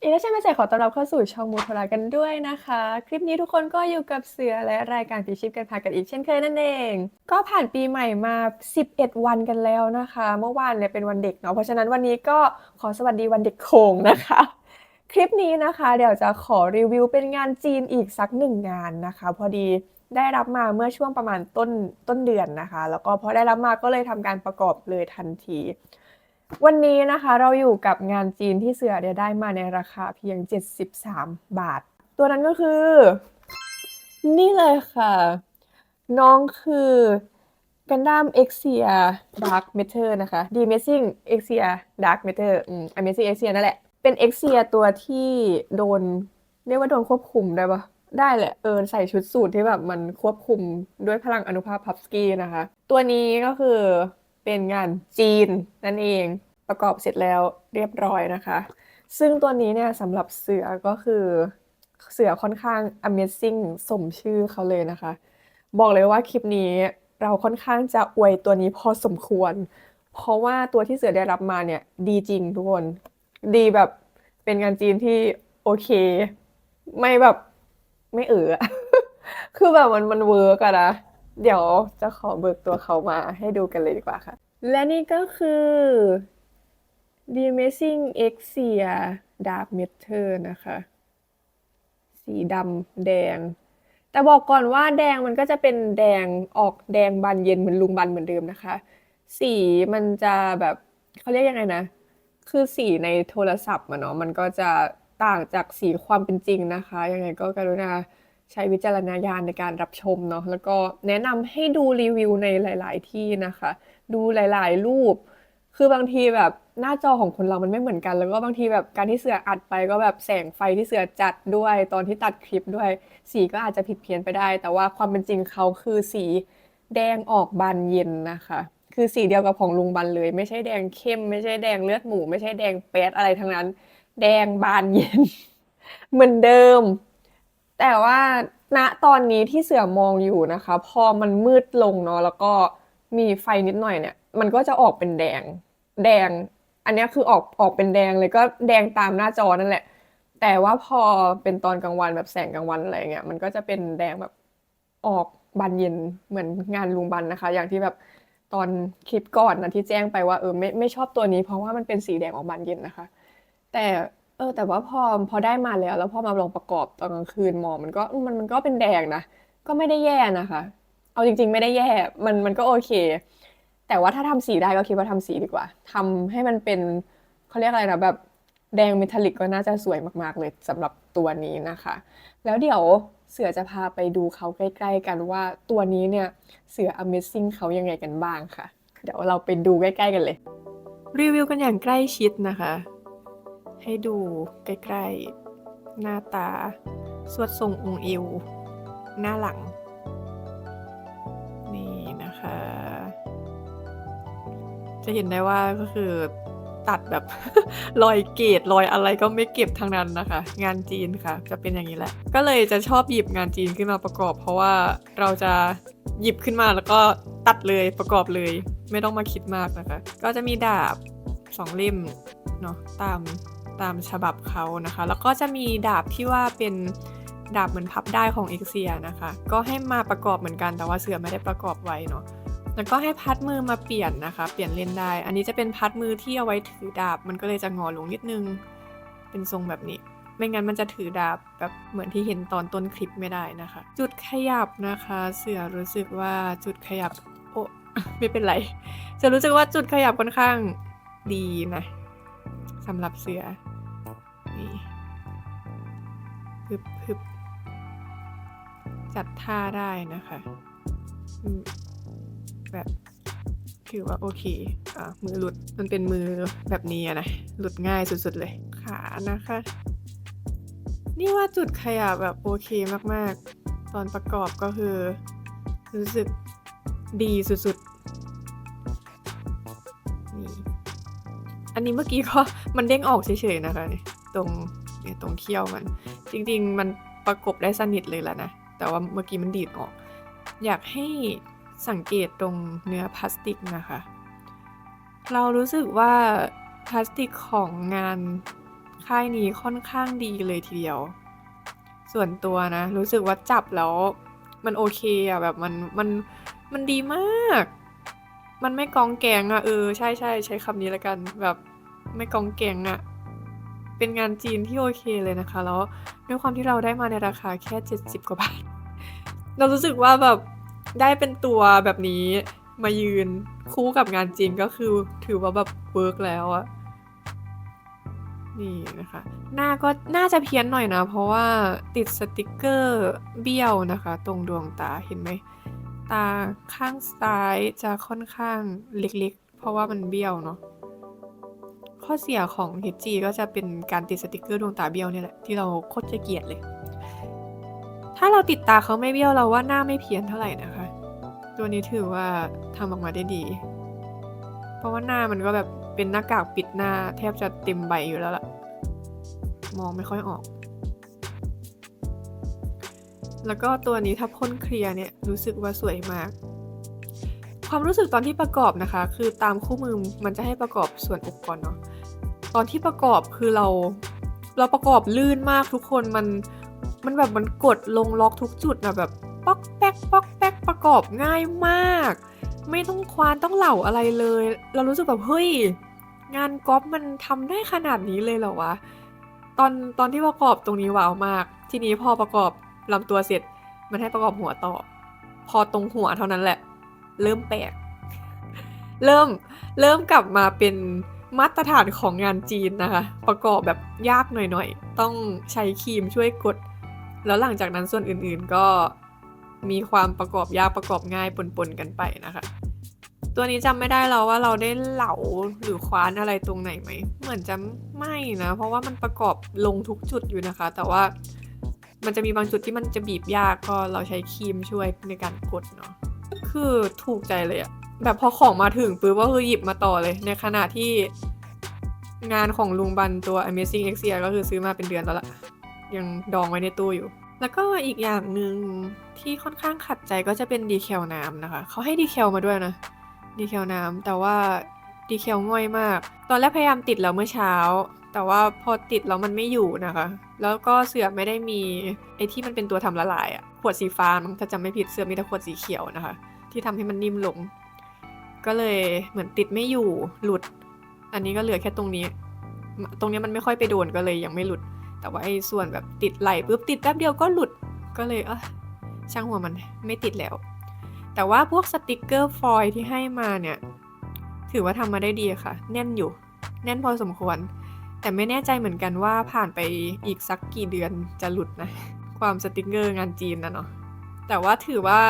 อีกแล้วใช่ไหมเสกขอต้อนรับเข้าสู่ช่องมูทรากันด้วยนะคะคลิปนี้ทุกคนก็อยู่กับเสือและรายการพิชิตกันพากันอีกเช่นเคยนั่นเองก็ผ่านปีใหม่มา11วันกันแล้วนะคะเมื่อวานเนี่ยเป็นวันเด็กเนาะเพราะฉะนั้นวันนี้ก็ขอสวัสดีวันเด็กโขงนะคะคลิปนี้นะคะเดี๋ยวจะขอรีวิวเป็นงานจีนอีกสักหนึ่งงานนะคะพอดีได้รับมาเมื่อช่วงประมาณต้นเดือนนะคะแล้วก็พอได้รับมาก็เลยทำการประกอบเลยทันทีวันนี้นะคะเราอยู่กับงานจีนที่เสือได้มาในราคาเพียง73บาทตัวนั้นก็คือนี่เลยค่ะน้องคือ Gundam Exia Dark Matter นะคะ The Amazing Exia Dark Matter Amazing Exia นั่นแหละเป็น Exia ตัวที่โดนเรียกว่าโดนควบคุมได้ปะได้แหละใส่ชุดสูทที่แบบมันควบคุมด้วยพลังอนุภาคพับสกี้นะคะตัวนี้ก็คือเป็นงานจีนนั่นเองประกอบเสร็จแล้วเรียบร้อยนะคะซึ่งตัวนี้เนี่ยสำหรับเสือก็คือเสือค่อนข้าง Amazing สมชื่อเขาเลยนะคะบอกเลยว่าคลิปนี้เราค่อนข้างจะอวยตัวนี้พอสมควรเพราะว่าตัวที่เสือได้รับมาเนี่ยดีจริงทุกคนดีแบบเป็นงานจีนที่โอเคไม่แบบไม่คือแบบมันเวิร์กอะนะเดี๋ยวจะขอเบิกตัวเขามาให้ดูกันเลยดีกว่าค่ะและนี่ก็คือ The Amazing Exia Dark Matter นะคะสีดำแดงแต่บอกก่อนว่าแดงมันก็จะเป็นแดงออกแดงบานเย็นเหมือนลุงบันเหมือนเดิมนะคะสีมันจะแบบเขาเรียกยังไงนะคือสีในโทรศัพท์อะเนาะมันก็จะต่างจากสีความเป็นจริงนะคะยังไงก็กรุณาใช้วิจารณญาณในการรับชมเนาะแล้วก็แนะนำให้ดูรีวิวในหลายๆที่นะคะดูหลายๆรูปคือบางทีแบบหน้าจอของคนเรามันไม่เหมือนกันแล้วก็บางทีแบบการที่เสืออัดไปก็แบบแสงไฟที่เสือจัดด้วยตอนที่ตัดคลิปด้วยสีก็อาจจะผิดเพี้ยนไปได้แต่ว่าความเป็นจริงเขาคือสีแดงออกบานเย็นนะคะคือสีเดียวกับของลุงบันเลยไม่ใช่แดงเข้มไม่ใช่แดงเลือดหมูไม่ใช่แดงแป๊ดอะไรทั้งนั้นแดงบานเย็นเหมือนเดิมแต่ว่าณตอนนี้ที่เสือมองอยู่นะคะพอมันมืดลงเนาะแล้วก็มีไฟนิดหน่อยเนี่ยมันก็จะออกเป็นแดง แดงอันนี้คือออกเป็นแดงเลยก็แดงตามหน้าจอนั่นแหละแต่ว่าพอเป็นตอนกลางวันแบบแสงกลางวันอะไรเงี้ยมันก็จะเป็นแดงแบบออกบานเย็นเหมือนงานลุงบันนะคะอย่างที่แบบตอนคลิปก่อนนะที่แจ้งไปว่าไม่ชอบตัวนี้เพราะว่ามันเป็นสีแดงออกบานเย็นนะคะแต่แต่ว่าพอได้มาแล้วพอมาลองประกอบตอนกลางคืนมองมันก็เป็นแดงนะก็ไม่ได้แย่นะคะเอาจริงๆไม่ได้แย่มันก็โอเค แต่ว่าถ้าทำสีได้ก็คิดว่าทำสีดีกว่าทำให้มันเป็นเขาเรียกอะไรนะแบบแดงเมทัลลิกก็น่าจะสวยมากๆเลยสำหรับตัวนี้นะคะแล้วเดี๋ยวเสือจะพาไปดูเขาใกล้ๆกันว่าตัวนี้เนี่ยเสือ Amazing เขายังไงกันบ้างค่ะเดี๋ยวเราไปดูใกล้ๆกันเลยรีวิวกันอย่างใกล้ชิดนะคะให้ดูใกล้ๆหน้าตาสวดทรงองค์เอวหน้าหลังนี่นะคะ จะเห็นได้ว่าก็คือตัดแบบ รอยเกรดรอยอะไรก็ไม่เก็บทางนั้นนะคะงานจีนค่ะจะเป็นอย่างนี้แหละก็เลยจะชอบหยิบงานจีนขึ้นมาประกอบเพราะว่าเราจะหยิบขึ้นมาแล้วก็ตัดเลยประกอบเลยไม่ต้องมาคิดมากนะคะก็จะมีดาบ2 เล่มเนาะตามฉบับเขานะคะแล้วก็จะมีดาบที่ว่าเป็นดาบเหมือนพับได้ของเอ็กเซียนะคะก็ให้มาประกอบเหมือนกันแต่ว่าเสือไม่ได้ประกอบไว้เนาะแล้วก็ให้พัดมือมาเปลี่ยนนะคะเปลี่ยนเล่นได้อันนี้จะเป็นพัดมือที่เอาไว้ถือดาบมันก็เลยจะงอลงนิดนึงเป็นทรงแบบนี้ไม่งั้นมันจะถือดาบแบบเหมือนที่เห็นตอนต้นคลิปไม่ได้นะคะจุดขยับนะคะเสือรู้สึกว่าจุดขยับโอ้ ไม่เป็นไรจะรู้สึกว่าจุดขยับค่อนข้างดีนะสำหรับเสือนี่พึบจัดท่าได้นะคะแบบถือว่าโอเคมือหลุดมันเป็นมือแบบนี้นะหลุดง่ายสุดๆเลยขานะคะนี่ว่าจุดขยับแบบโอเคมากๆตอนประกอบก็คือรู้สึกดีสุดๆนี่อันนี้เมื่อกี้ก็มันเด้งออกเฉยๆนะคะตรงเขี้ยวมันจริงๆมันประกบได้สนิทเลยแหละนะแต่ว่าเมื่อกี้มันดีดออกอยากให้สังเกตตรงเนื้อพลาสติกนะคะเรารู้สึกว่าพลาสติกของงาน ค่ายนี้ค่อนข้างดีเลยทีเดียว ส่วนตัวนะ รู้สึกว่าจับแล้วมันโอเคอะแบบมันดีมาก มันไม่กองแกงอะใช่ใช้คำนี้แล้วกันแบบไม่กองแกงอะเป็นงานจีนที่โอเคเลยนะคะ แล้วด้วยความที่เราได้มาในราคาแค่70 กว่าบาท เรารู้สึกว่าแบบได้เป็นตัวแบบนี้มายืนคู่กับงานจีนก็คือถือว่าแบบเวิร์กแล้วอะนี่นะคะ หน้าก็น่าจะเพี้ยนหน่อยนะ เพราะว่าติดสติกเกอร์เบี้ยวนะคะ ตรงดวงตาเห็นไหม ตาข้างซ้ายจะค่อนข้างเล็กๆ เพราะว่ามันเบี้ยวเนาะข้อเสียของ HG ก็จะเป็นการติดสติกเกอร์ดวงตาเบี้ยวเนี่ยแหละที่เราโคตรจะเกลียดเลย ถ้าเราติดตาเขาไม่เบี้ยวเราว่าหน้าไม่เพี้ยนเท่าไหร่นะคะ ตัวนี้ถือว่าทำออกมาได้ดี เพราะว่าหน้ามันก็แบบเป็นหน้ากากปิดหน้าแทบจะเต็มใบอยู่แล้วล่ะ มองไม่ค่อยออก แล้วก็ตัวนี้ถ้าพ่นเคลียร์เนี่ยรู้สึกว่าสวยมาก ความรู้สึกตอนที่ประกอบนะคะ คือตามคู่มือมันจะให้ประกอบส่วนอกก่อนเนาะ ตอนที่ประกอบคือเราประกอบลื่นมากทุกคนมันแบบมันกดลงล็อกทุกจุดนะแบบป๊อกแป๊กป๊อกแป๊กประกอบง่ายมาก ไม่ต้องควานต้องเหล่าอะไรเลย เรารู้สึกแบบเฮ้ยงานก๊อปมันทำได้ขนาดนี้เลยเหรอวะ ตอนที่ประกอบตรงนี้ว้าวมาก ทีนี้พอประกอบลำตัวเสร็จมันให้ประกอบหัวต่อ พอตรงหัวเท่านั้นแหละ เริ่มแปลก เริ่มกลับมาเป็นมาตรฐานของงานจีนนะคะ ประกอบแบบยากหน่อยๆ ต้องใช้ครีมช่วยกด แล้วหลังจากนั้นส่วนอื่นๆก็มีความประกอบยากประกอบง่ายปนๆกันไปนะคะ ตัวนี้จำไม่ได้แล้วว่าเราได้เหลาหรือคว้านอะไรตรงไหนไหม เหมือนจะไม่นะ เพราะว่ามันประกอบลงทุกจุดอยู่นะคะ แต่ว่ามันจะมีบางจุดที่มันจะบีบยากก็เราใช้ครีมช่วยในการกดเนาะ คือถูกใจเลยอะแบบพอของมาถึงปุ๊บก็คือหยิบมาต่อเลย ในขณะที่งานของลุงบันตัว Amazing Exia ก็คือซื้อมาเป็นเดือนแล้วล่ะ ยังดองไว้ในตู้อยู่ แล้วก็อีกอย่างหนึ่งที่ค่อนข้างขัดใจก็จะเป็นดีแคลน้ำนะคะเขาให้ดีแคลมาด้วยนะดีแคลน้ำแต่ว่าดีแคลง่อยมาก ตอนแรกพยายามติดแล้วเมื่อเช้า แต่ว่าพอติดแล้วมันไม่อยู่นะคะ แล้วก็เสือไม่ได้มีไอที่มันเป็นตัวทำละลายอะขวดสีฟ้าถ้าจำไม่ผิดเสือมีแต่ขวดสีเขียวนะคะ ที่ทำให้มันนิ่มลง ก็เลยเหมือนติดไม่อยู่หลุด อันนี้ก็เหลือแค่ตรงนี้มันไม่ค่อยไปโดนก็เลยยังไม่หลุด แต่ว่าไอ้ส่วนแบบติดไหลปุ๊บติดแป๊บเดียวก็หลุด ก็เลยช่างหัวมันไม่ติดแล้ว แต่ว่าพวกสติกเกอร์ฟอยล์ที่ให้มาเนี่ยถือว่าทำมาได้ดีค่ะ แน่นอยู่ แน่นพอสมควร แต่ไม่แน่ใจเหมือนกันว่าผ่านไปอีกสักกี่เดือนจะหลุดนะ ความสติกเกอร์งานจีนนะเนาะ แต่ว่าถือว่า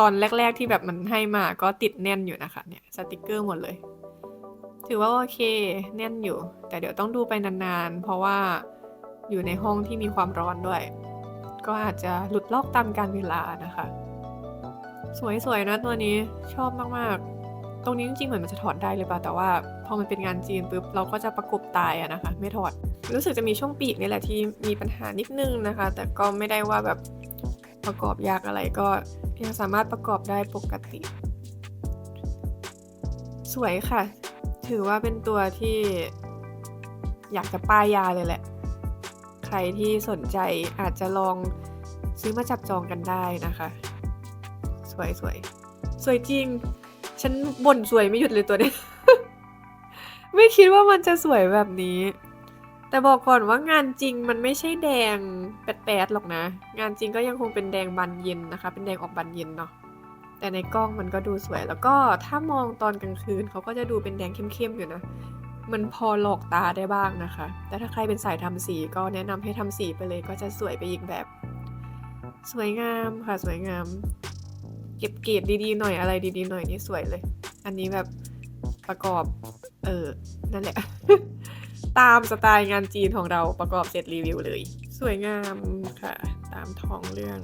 ตอนแรกๆที่แบบมันให้มาก็ติดแน่นอยู่นะคะเนี่ยสติกเกอร์หมดเลย ถือว่าโอเคแน่นอยู่ แต่เดี๋ยวต้องดูไปนานๆเพราะว่าอยู่ในห้องที่มีความร้อนด้วย ก็อาจจะหลุดลอกตามกาลเวลานะคะ สวยๆนะตัวนี้ชอบมากๆ ตรงนี้จริงๆเหมือนมันจะถอดได้เลยป่ะแต่ว่าพอมันเป็นงานจีนปุ๊บเราก็จะประกบตายอะนะคะ ไม่ถอด รู้สึกจะมีช่วงปีกนี่แหละที่มีปัญหานิดนึงนะคะ แต่ก็ไม่ได้ว่าแบบประกอบยากอะไรก็ยังสามารถประกอบได้ปกติ สวยค่ะ ถือว่าเป็นตัวที่อยากจะป้ายยาเลยแหละ ใครที่สนใจอาจจะลองซื้อมาจับจองกันได้นะคะ สวยสวยจริง ฉันบ่นสวยไม่หยุดเลยตัวนี้ ไม่คิดว่ามันจะสวยแบบนี้ แต่บอกก่อนว่างานจริงมันไม่ใช่แดงแป๊ดๆหรอกนะ งานจริงก็ยังคงเป็นแดงบานเย็นนะคะ เป็นแดงออกบานเย็นเนาะ แต่ในกล้องมันก็ดูสวย แล้วก็ถ้ามองตอนกลางคืนเขาก็จะดูเป็นแดงเข้มๆอยู่นะ มันพอหลอกตาได้บ้างนะคะ แต่ถ้าใครเป็นสายทำสีก็แนะนำให้ทำสีไปเลยก็จะสวยไปอีกแบบ สวยงามค่ะสวยงาม เก็บเกรดดีๆหน่อยอะไรดีๆหน่อยนี่สวยเลย อันนี้แบบประกอบนั่นแหละ ตามสไตล์งานจีนของเราประกอบเสร็จรีวิวเลย สวยงามค่ะ ตามท้องเรื่อง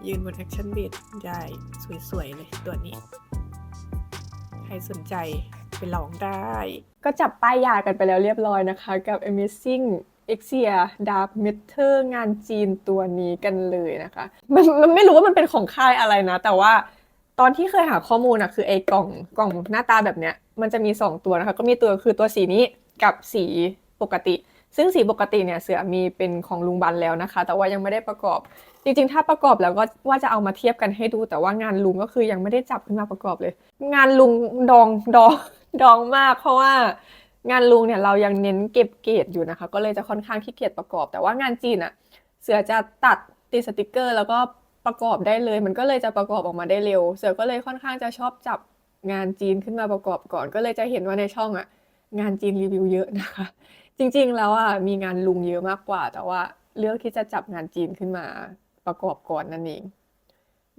ยืนบนแอคชั่นเบดได้สวยๆเลยตัวนี้ ใครสนใจไปลองได้ ก็จับป้ายยากันไปแล้วเรียบร้อยนะคะ กับ Amazing Exia Dark Matter งานจีนตัวนี้กันเลยนะคะ มันไม่รู้ว่ามันเป็นของค่ายอะไรนะ แต่ว่าตอนที่เคยหาข้อมูลนะคือไอ้กล่องหน้าตาแบบเนี้ย มันจะมี2ตัวนะคะ ก็มีตัวคือตัวสีนี้กับสี ปกติซึ่งสีปกติเนี่ยเสือมีเป็นของลุงบันแล้วนะคะแต่ว่ายังไม่ได้ประกอบจริงๆถ้าประกอบแล้วก็ว่าจะเอามาเทียบกันให้ดูแต่ว่างานลุงก็คือยังไม่ได้จับขึ้นมาประกอบเลยงานลุงดองมากเพราะว่างานลุงเนี่ยเรายังเน้นเก็บเกรดอยู่นะคะก็เลยจะค่อนข้างขี้เกียจประกอบแต่ว่างานจีนอะเสือจะตัดติดสติกเกอร์แล้วก็ประกอบได้เลยมันก็เลยจะประกอบออกมาได้เร็วเสือก็เลยค่อนข้างจะชอบจับงานจีนขึ้นมาประกอบก่อนก็เลยจะเห็นว่าในช่องอะงานจีนรีวิวเยอะนะคะจริงๆแล้วอะมีงานลุงเยอะมากกว่าแต่ว่าเลือกที่จะจับงานจีนขึ้นมาประกอบก่อนนั่นเอง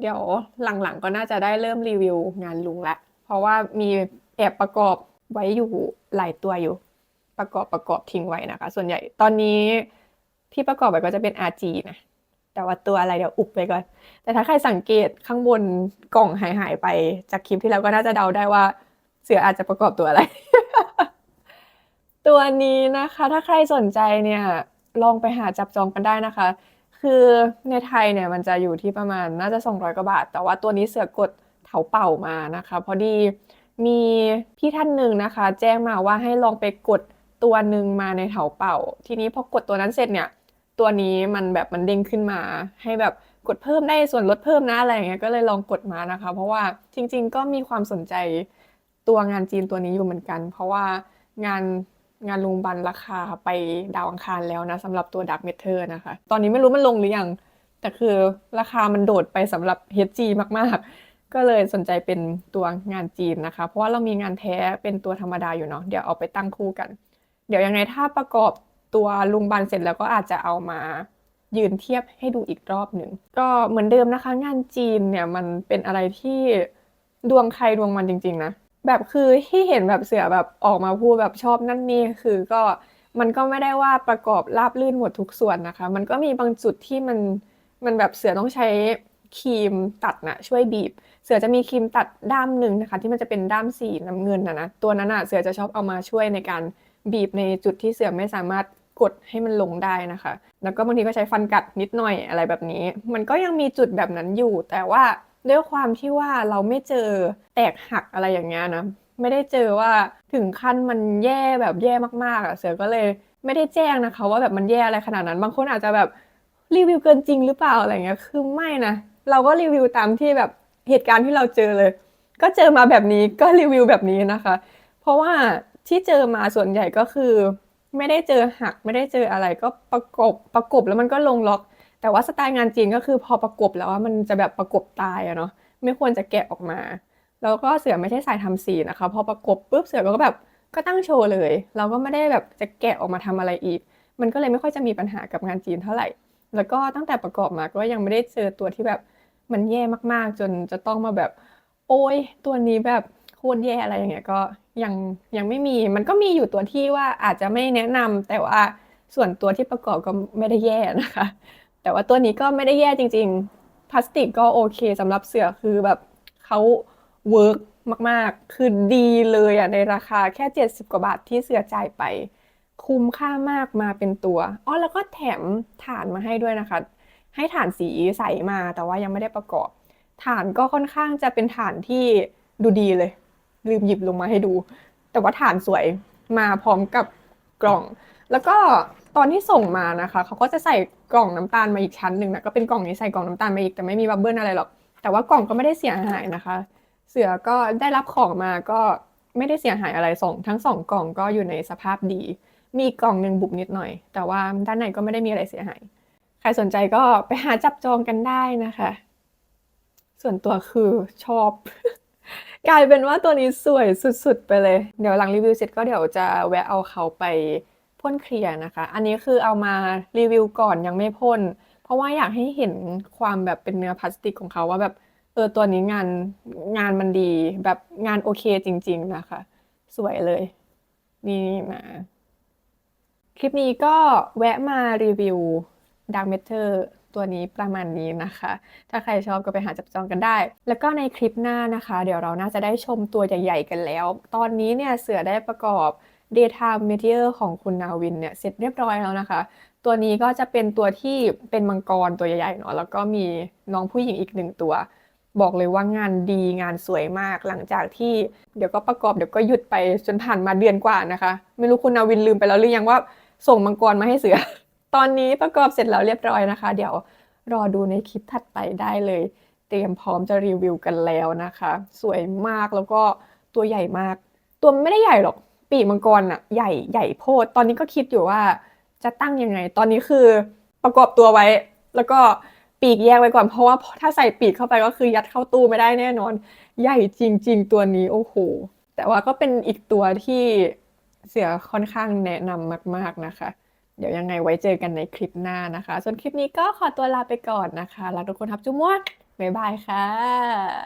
เดี๋ยวหลังๆก็น่าจะได้เริ่มรีวิวงานลุงละเพราะว่ามีแอบประกอบไว้อยู่หลายตัวอยู่ประกอบทิ้งไว้นะคะส่วนใหญ่ตอนนี้ที่ประกอบไว้ก็จะเป็น RG นะแต่ว่าตัวอะไรเดี๋ยวอุบไปก่อนแต่ถ้าใครสังเกตข้างบนกล่องหายไปจากคลิปที่แล้วก็น่าจะเดาได้ว่าเสืออาจจะประกอบตัวอะไร ตัวนี้นะคะถ้าใครสนใจเนี่ยลองไปหาจับจองกันได้นะคะคือในไทยเนี่ยมันจะอยู่ที่ประมาณน่าจะ200 กว่าบาทแต่ว่าตัวนี้เสือกดเถาเป่ามานะคะพอดีมีพี่ท่านหนึ่งนะคะแจ้งมาว่าให้ลองไปกดตัวหนึ่งมาในเถาเป่าทีนี้พอกดตัวนั้นเสร็จเนี่ยตัวนี้มันแบบมันเด้งขึ้นมาให้แบบกดเพิ่มได้ส่วนลดเพิ่มนะอะไรอย่างเงี้ยก็เลยลองกดมานะคะเพราะว่าจริงๆก็มีความสนใจตัวงานจีนตัวนี้อยู่เหมือนกันเพราะว่างานลุงบันราคาไปดาวอังคารแล้วนะสำหรับตัว Dark Matter นะคะตอนนี้ไม่รู้มันลงหรือยังแต่คือราคามันโดดไปสำหรับ HG มากๆก็เลยสนใจเป็นตัวงานจีนนะคะเพราะว่าเรามีงานแท้เป็นตัวธรรมดาอยู่เนาะเดี๋ยวเอาไปตั้งคู่กันเดี๋ยวยังไงถ้าประกอบตัวลุงบันเสร็จแล้วก็อาจจะเอามายืนเทียบให้ดูอีกรอบหนึ่งก็เหมือนเดิมนะคะงานจีนเนี่ยมันเป็นอะไรที่ดวงใครดวงมันจริงๆนะแบบคือที่เห็นแบบเสือแบบออกมาพูดแบบชอบนั่นนี่คือก็มันก็ไม่ได้ว่าประกอบราบรื่นหมดทุกส่วนนะคะมันก็มีบางจุดที่มันแบบเสือต้องใช้ครีมตัดนะช่วยบีบเสือจะมีครีมตัดด้ามหนึ่งนะคะที่มันจะเป็นด้ามสีน้ำเงินนะตัวนั้นเสือจะชอบเอามาช่วยในการบีบในจุดที่เสือไม่สามารถกดให้มันลงได้นะคะแล้วก็บางทีก็ใช้ฟันกัดนิดหน่อยอะไรแบบนี้มันก็ยังมีจุดแบบนั้นอยู่แต่ว่าด้วยความที่ว่าเราไม่เจอแตกหักอะไรอย่างเงี้ยนะไม่ได้เจอว่าถึงขั้นมันแย่แบบแย่มากๆเสือก็เลยไม่ได้แจ้งนะคะว่าแบบมันแย่อะไรขนาดนั้นบางคนอาจจะแบบรีวิวเกินจริงหรือเปล่าอะไรเงี้ยคือไม่นะเราก็รีวิวตามที่แบบเหตุการณ์ที่เราเจอเลยก็เจอมาแบบนี้ก็รีวิวแบบนี้นะคะเพราะว่าที่เจอมาส่วนใหญ่ก็คือไม่ได้เจอหักไม่ได้เจออะไรก็ประกบแล้วมันก็ลงล็อกแต่ว่าสไตล์งานจีนก็คือพอประกบแล้วว่ามันจะแบบประกบตายเนาะไม่ควรจะแกะออกมาแล้วก็เสือไม่ใช่สายทำสีนะคะพอประกบปุ๊บเสือก็แบบก็ตั้งโชว์เลยเราก็ไม่ได้แบบจะแกะออกมาทำอะไรอีกมันก็เลยไม่ค่อยจะมีปัญหากับงานจีนเท่าไหร่แล้วก็ตั้งแต่ประกอบมาก็ยังไม่ได้เจอตัวที่แบบมันแย่มากๆจนจะต้องมาแบบโอ๊ยตัวนี้แบบโคตรแย่อะไรอย่างเงี้ยก็ยังไม่มีมันก็มีอยู่ตัวที่ว่าอาจจะไม่แนะนำแต่ว่าส่วนตัวที่ประกอบก็ไม่ได้แย่นะคะแต่ว่าตัวนี้ก็ไม่ได้แย่จริงๆพลาสติกก็โอเคสำหรับเสือคือแบบเขาเวิร์กมากๆคือดีเลยในราคาแค่70 กว่าบาทที่เสือจ่ายไปคุ้มค่ามากมาเป็นตัวอ๋อแล้วก็แถมถ่านมาให้ด้วยนะคะให้ถ่านสีใสมาแต่ว่ายังไม่ได้ประกอบถ่านก็ค่อนข้างจะเป็นถ่านที่ดูดีเลยลืมหยิบลงมาให้ดูแต่ว่าถ่านสวยมาพร้อมกับกล่องแล้วก็ตอนที่ส่งมานะคะเขาก็จะใส่กล่องน้ำตาลมาอีกชั้นหนึ่งนะก็เป็นกล่องนี้ใส่กล่องน้ำตาลมาอีกแต่ไม่มีบับเบิ้ลอะไรหรอกแต่ว่ากล่องก็ไม่ได้เสียหายนะคะเสือก็ได้รับของมาก็ไม่ได้เสียหายอะไรทั้งสองกล่องก็อยู่ในสภาพดีมีกล่องหนึ่งบุบนิดหน่อยแต่ว่าด้านในก็ไม่ได้มีอะไรเสียหายใครสนใจก็ไปหาจับจองกันได้นะคะส่วนตัวคือชอบ กลายเป็นว่าตัวนี้สวยสุดๆไปเลยเดี๋ยวหลังรีวิวเสร็จก็เดี๋ยวจะแวะเอาเขาไปพ่นเคลียร์นะคะอันนี้คือเอามารีวิวก่อนยังไม่พ่นเพราะว่าอยากให้เห็นความแบบเป็นเนื้อพลาสติกของเขาว่าแบบตัวนี้งานมันดีแบบงานโอเคจริงๆนะคะสวยเลยนี่มาคลิปนี้ก็แวะมารีวิว Dark Matter ตัวนี้ประมาณนี้นะคะ ถ้าใครชอบก็ไปหาจับจองกันได้ แล้วก็ในคลิปหน้านะคะ เดี๋ยวเราน่าจะได้ชมตัวใหญ่ๆกันแล้ว ตอนนี้เนี่ยเสือได้ประกอบ Daytime Meteor ของคุณนาวินเนี่ยเสร็จเรียบร้อยแล้วนะคะ ตัวนี้ก็จะเป็นตัวที่เป็นมังกรตัวใหญ่ๆเนาะแล้วก็มีน้องผู้หญิงอีก1 ตัว บอกเลยว่างานดีงานสวยมากหลังจากที่เดี๋ยวก็ประกอบเดี๋ยวก็หยุดไปจนผ่านมาเดือนกว่านะคะ ไม่รู้คุณนาวินลืมไปแล้วหรือยังว่าส่งมังกรมาให้เสือ ตอนนี้ประกอบเสร็จแล้วเรียบร้อยนะคะ เดี๋ยวรอดูในคลิปถัดไปได้เลย เตรียมพร้อมจะรีวิวกันแล้วนะคะ สวยมากแล้วก็ตัวใหญ่มาก ตัวไม่ได้ใหญ่หรอกปีกมังกรอะใหญ่ใหญ่โพดตอนนี้ก็คิดอยู่ว่าจะตั้งยังไง ตอนนี้คือประกอบตัวไว้ แล้วก็ปีกแยกไว้ก่อนเพราะว่าถ้าใส่ปีกเข้าไปก็คือยัดเข้าตู้ไม่ได้แน่นอน ใหญ่จริงๆตัวนี้โอ้โหแต่ว่าก็เป็นอีกตัวที่เสือค่อนข้างแนะนำมากๆนะคะ เดี๋ยวยังไงไว้เจอกันในคลิปหน้านะคะ ส่วนคลิปนี้ก็ขอตัวลาไปก่อนนะคะ แล้วทุกคนทับจุ๊มวดบ๊ายบายค่ะ